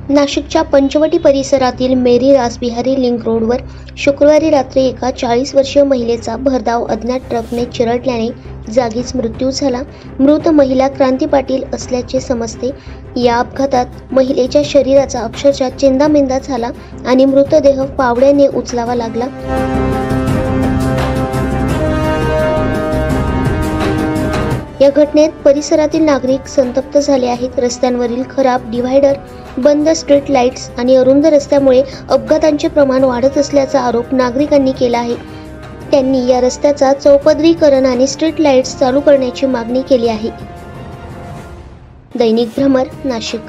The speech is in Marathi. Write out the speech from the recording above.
नाशिकच्या पंचवटी परिसरातील मेरी रासबिहारी लिंक रोडवर शुक्रवारी रात्री एका 40 वर्षीय महिलेचा भरधाव अज्ञात ट्रकने चिरडल्याने जागीच मृत्यू झाला। मृत महिला क्रांती पाटील असल्याचे समजते। या अपघातात महिलेच्या शरीराचा अक्षरशः चेंदामेंदा झाला आणि मृतदेह पावड्याने उचलावा लागला। या घटनेत परिसरातील नागरिक संतप्त झाले आहेत। रस्त्यांवरील खराब डिव्हायडर, बंद स्ट्रीट लाईट्स आणि अरुंद रस्त्यामुळे अपघातांचे प्रमाण वाढत असल्याचा आरोप नागरिकांनी केला आहे। त्यांनी या रस्त्याचा चौपदरीकरण आणि स्ट्रीट लाईट्स चालू करण्याची मागणी केली आहे। दैनिक भ्रमर, नाशिक।